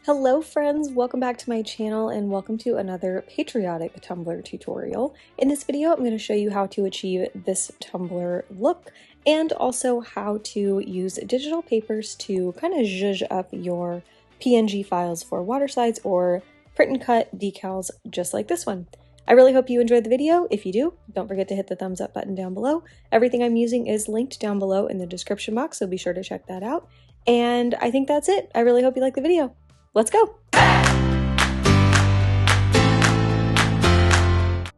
Hello friends, welcome back to my channel and welcome to another Patriotic Tumbler tutorial. In this video, I'm going to show you how to achieve this tumbler look and also how to use digital papers to kind of zhuzh up your PNG files for water slides or print and cut decals just like this one. I really hope you enjoyed the video. If you do, don't forget to hit the thumbs up button down below. Everything I'm using is linked down below in the description box, so be sure to check that out. And I think that's it. I really hope you like the video. Let's go!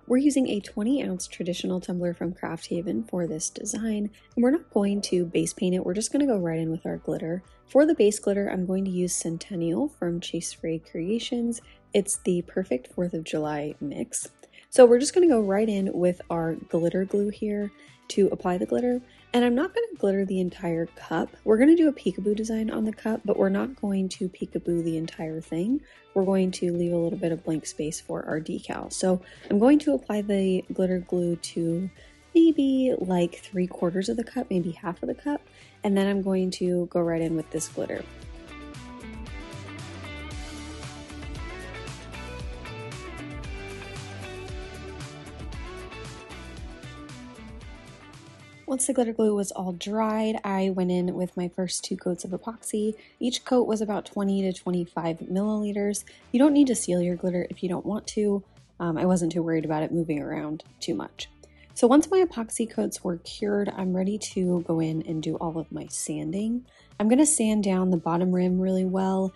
We're using a 20-ounce traditional tumbler from Craft Haven for this design, and we're not going to base paint it, we're just going to go right in with our glitter. For the base glitter, I'm going to use Centennial from Chase Frey Creations. It's the perfect 4th of July mix. So we're just going to go right in with our glitter glue here to apply the glitter. And I'm not going to glitter the entire cup. We're going to do a peekaboo design on the cup, but we're not going to peekaboo the entire thing. We're going to leave a little bit of blank space for our decal. So I'm going to apply the glitter glue to maybe like 3/4 of the cup, maybe half of the cup. And then I'm going to go right in with this glitter. Once the glitter glue was all dried, I went in with my first 2 coats of epoxy. Each coat was about 20 to 25 milliliters. You don't need to seal your glitter if you don't want to. I wasn't too worried about it moving around too much. So once my epoxy coats were cured, I'm ready to go in and do all of my sanding. I'm going to sand down the bottom rim really well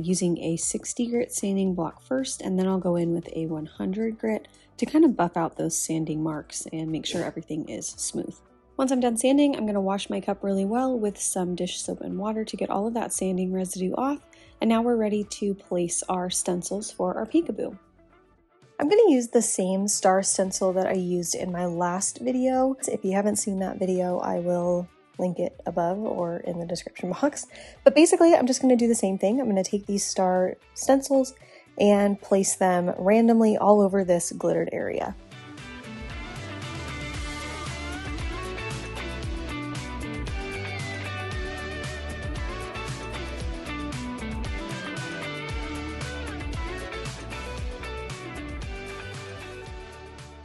using a 60 grit sanding block first, and then I'll go in with a 100 grit to kind of buff out those sanding marks and make sure everything is smooth. Once I'm done sanding, I'm going to wash my cup really well with some dish soap and water to get all of that sanding residue off. And now we're ready to place our stencils for our peekaboo. I'm going to use the same star stencil that I used in my last video. If you haven't seen that video, I will link it above or in the description box. But basically, I'm just going to do the same thing. I'm going to take these star stencils and place them randomly all over this glittered area.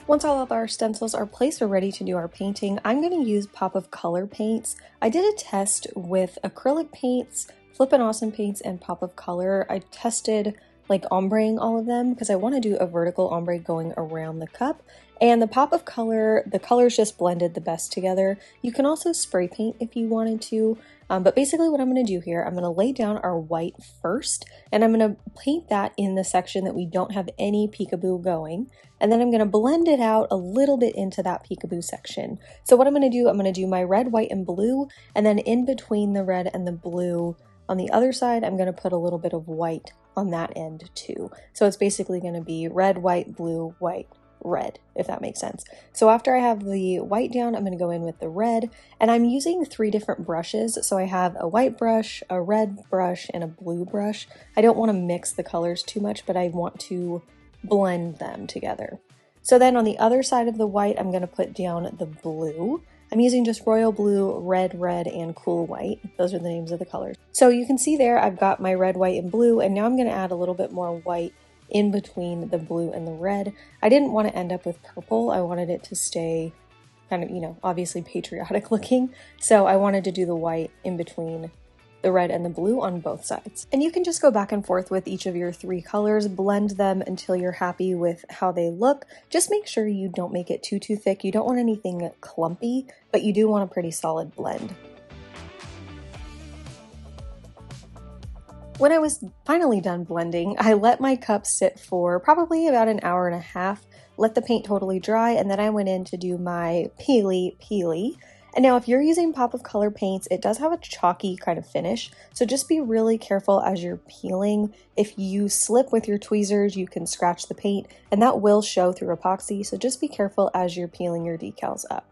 Once all of our stencils are placed, we're ready to do our painting. I'm going to use Pop of Color paints. I did a test with acrylic paints, Flippin' Awesome paints, and Pop of Color. I tested like ombreing all of them because I want to do a vertical ombre going around the cup. And the Pop of Color, the colors just blended the best together. You can also spray paint if you wanted to. But basically what I'm going to do here, I'm going to lay down our white first, and I'm going to paint that in the section that we don't have any peekaboo going. And then I'm going to blend it out a little bit into that peekaboo section. So what I'm going to do my red, white, and blue, and then in between the red and the blue on the other side, I'm going to put a little bit of white on that end too. So it's basically going to be red, white, blue, white, red, if that makes sense. So after I have the white down, I'm going to go in with the red, and I'm using 3 different brushes. So I have a white brush, a red brush, and a blue brush. I don't want to mix the colors too much, but I want to blend them together. So then on the other side of the white, I'm going to put down the blue. I'm using just royal blue, red, and cool white. Those are the names of the colors. So you can see there, I've got my red, white, and blue, and now I'm going to add a little bit more white in between the blue and the red. I didn't want to end up with purple. I wanted it to stay kind of, you know, obviously patriotic looking. So I wanted to do the white in between the red and the blue on both sides. And you can just go back and forth with each of your 3 colors, blend them until you're happy with how they look. Just make sure you don't make it too thick. You don't want anything clumpy, but you do want a pretty solid blend. When I was finally done blending, I let my cup sit for probably about an hour and a half, let the paint totally dry, and then I went in to do my peely. And now if you're using Pop of Color paints, it does have a chalky kind of finish, so just be really careful as you're peeling. If you slip with your tweezers, you can scratch the paint, and that will show through epoxy, so just be careful as you're peeling your decals up.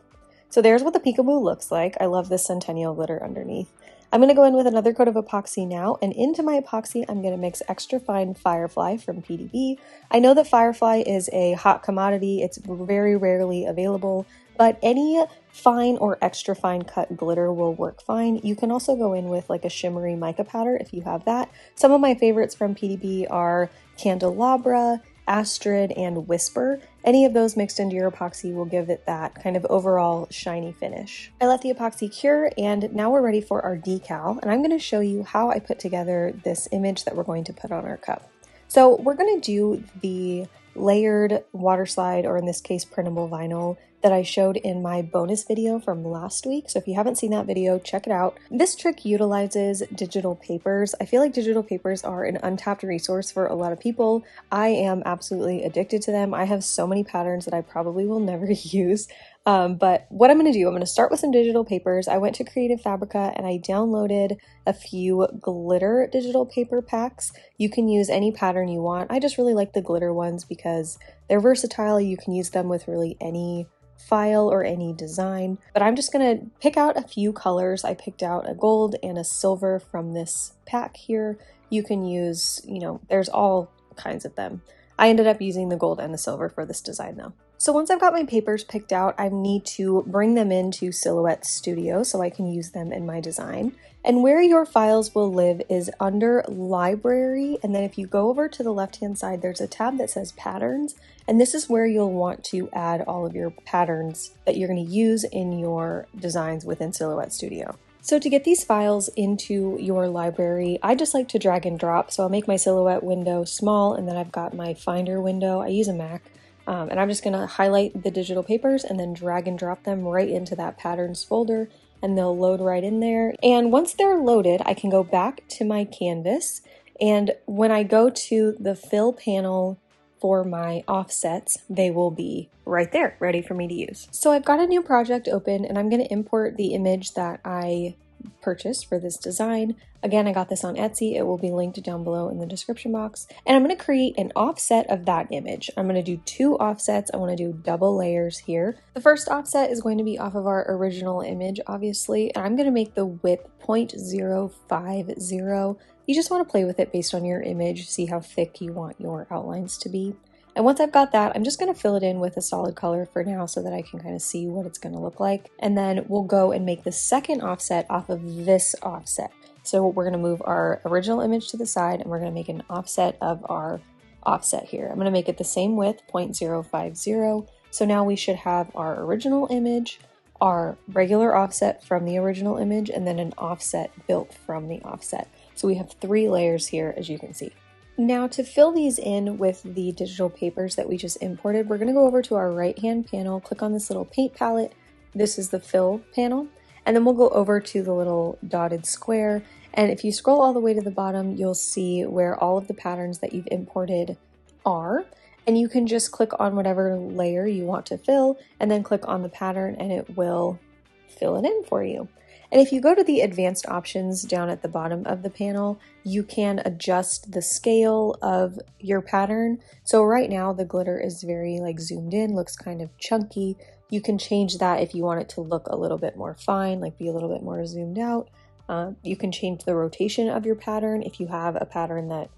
So there's what the peekaboo looks like. I love this Centennial glitter underneath. I'm going to go in with another coat of epoxy now, and into my epoxy I'm going to mix extra fine Firefly from PDB. I know that Firefly is a hot commodity, it's very rarely available, but any fine or extra fine cut glitter will work fine. You can also go in with like a shimmery mica powder if you have that. Some of my favorites from PDB are Candelabra, Astrid, and Whisper. Any of those mixed into your epoxy will give it that kind of overall shiny finish. I let the epoxy cure, and now we're ready for our decal, and I'm going to show you how I put together this image that we're going to put on our cup. So we're going to do the layered water slide, or in this case printable vinyl, that I showed in my bonus video from last week. So if you haven't seen that video, check it out. This trick utilizes digital papers. I feel like digital papers are an untapped resource for a lot of people. I am absolutely addicted to them. I have so many patterns that I probably will never use. But what I'm going to do, I'm going to start with some digital papers. I went to Creative Fabrica and I downloaded a few glitter digital paper packs. You can use any pattern you want. I just really like the glitter ones because they're versatile. You can use them with really any file or any design, but I'm just going to pick out a few colors. I picked out a gold and a silver from this pack here. You can use, there's all kinds of them. I ended up using the gold and the silver for this design though. So once I've got my papers picked out, I need to bring them into Silhouette Studio so I can use them in my design. And where your files will live is under Library, and then if you go over to the left-hand side, there's a tab that says Patterns, and this is where you'll want to add all of your patterns that you're going to use in your designs within Silhouette Studio. So to get these files into your library, I just like to drag and drop. So I'll make my Silhouette window small, and then I've got my Finder window. I use a Mac. And I'm just going to highlight the digital papers and then drag and drop them right into that patterns folder, and they'll load right in there. And once they're loaded, I can go back to my canvas, and when I go to the fill panel for my offsets, they will be right there, ready for me to use. So I've got a new project open, and I'm going to import the image that I purchased for this design. Again, I got this on Etsy. It will be linked down below in the description box. And I'm going to create an offset of that image. I'm going to do 2 offsets. I want to do double layers here. The first offset is going to be off of our original image, obviously, and I'm going to make the width 0.050. You just want to play with it based on your image, see how thick you want your outlines to be. And once I've got that, I'm just going to fill it in with a solid color for now so that I can kind of see what it's going to look like. And then we'll go and make the second offset off of this offset. So we're going to move our original image to the side, and we're going to make an offset of our offset here. I'm going to make it the same width, 0.050. So now we should have our original image, our regular offset from the original image, and then an offset built from the offset. So we have 3 layers here, as you can see. Now to fill these in with the digital papers that we just imported, we're going to go over to our right-hand panel, click on this little paint palette. This is the fill panel. And then we'll go over to the little dotted square. And if you scroll all the way to the bottom, you'll see where all of the patterns that you've imported are. And you can just click on whatever layer you want to fill, and then click on the pattern, and it will fill it in for you. And if you go to the advanced options down at the bottom of the panel, you can adjust the scale of your pattern. So right now the glitter is very zoomed in, looks kind of chunky. You can change that if you want it to look a little bit more fine, be a little bit more zoomed out. You can change the rotation of your pattern if you have a pattern that,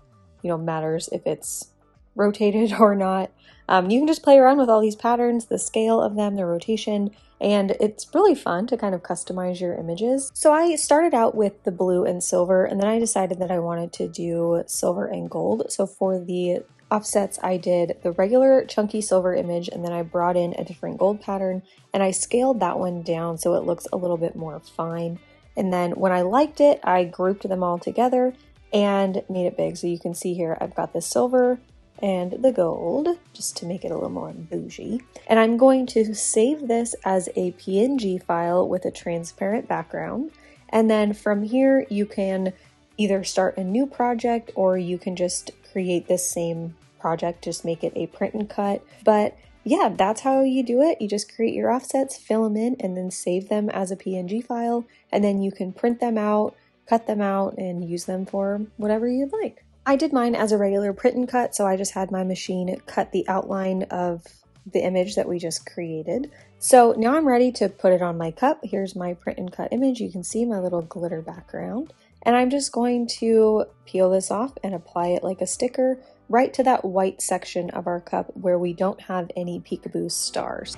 matters if it's rotated or not. You can just play around with all these patterns, the scale of them, the rotation, and it's really fun to kind of customize your images. So I started out with the blue and silver, and then I decided that I wanted to do silver and gold. So for the offsets, I did the regular chunky silver image, and then I brought in a different gold pattern, and I scaled that one down so it looks a little bit more fine. And then when I liked it, I grouped them all together and made it big. So you can see here, I've got the silver and the gold, just to make it a little more bougie. And I'm going to save this as a PNG file with a transparent background. And then from here, you can either start a new project, or you can just create this same project, just make it a print and cut. But yeah, that's how you do it. You just create your offsets, fill them in, and then save them as a PNG file. And then you can print them out, cut them out, and use them for whatever you'd like. I did mine as a regular print and cut, so I just had my machine cut the outline of the image that we just created. So now I'm ready to put it on my cup. Here's my print and cut image. You can see my little glitter background. And I'm just going to peel this off and apply it like a sticker right to that white section of our cup where we don't have any peekaboo stars.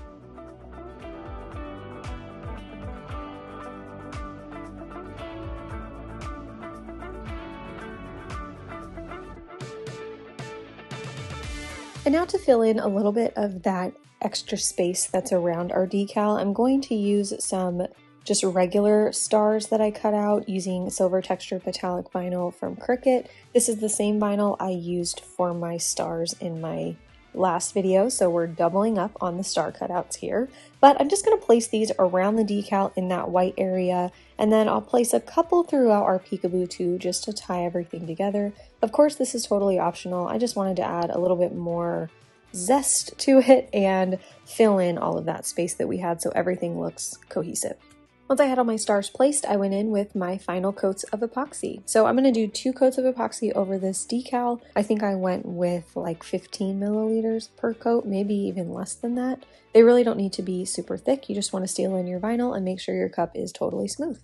And now to fill in a little bit of that extra space that's around our decal, I'm going to use some just regular stars that I cut out using silver textured metallic vinyl from Cricut. This is the same vinyl I used for my stars in my last video, so we're doubling up on the star cutouts here. But I'm just going to place these around the decal in that white area, and then I'll place a couple throughout our peekaboo too, just to tie everything together. Of course, this is totally optional. I just wanted to add a little bit more zest to it and fill in all of that space that we had so everything looks cohesive. Once I had all my stars placed, I went in with my final coats of epoxy. So I'm going to do 2 coats of epoxy over this decal. I think I went with like 15 milliliters per coat, maybe even less than that. They really don't need to be super thick. You just want to seal in your vinyl and make sure your cup is totally smooth.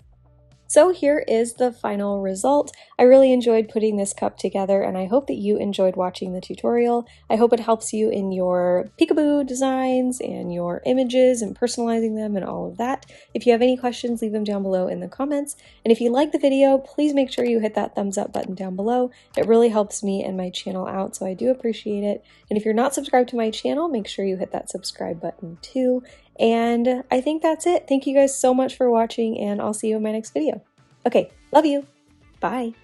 So here is the final result. I really enjoyed putting this cup together, and I hope that you enjoyed watching the tutorial. I hope it helps you in your peekaboo designs and your images and personalizing them and all of that. If you have any questions, leave them down below in the comments. And if you like the video, please make sure you hit that thumbs up button down below. It really helps me and my channel out, so I do appreciate it. And if you're not subscribed to my channel, make sure you hit that subscribe button too. And I think that's it. Thank you guys so much for watching, and I'll see you in my next video. Okay, love you. Bye.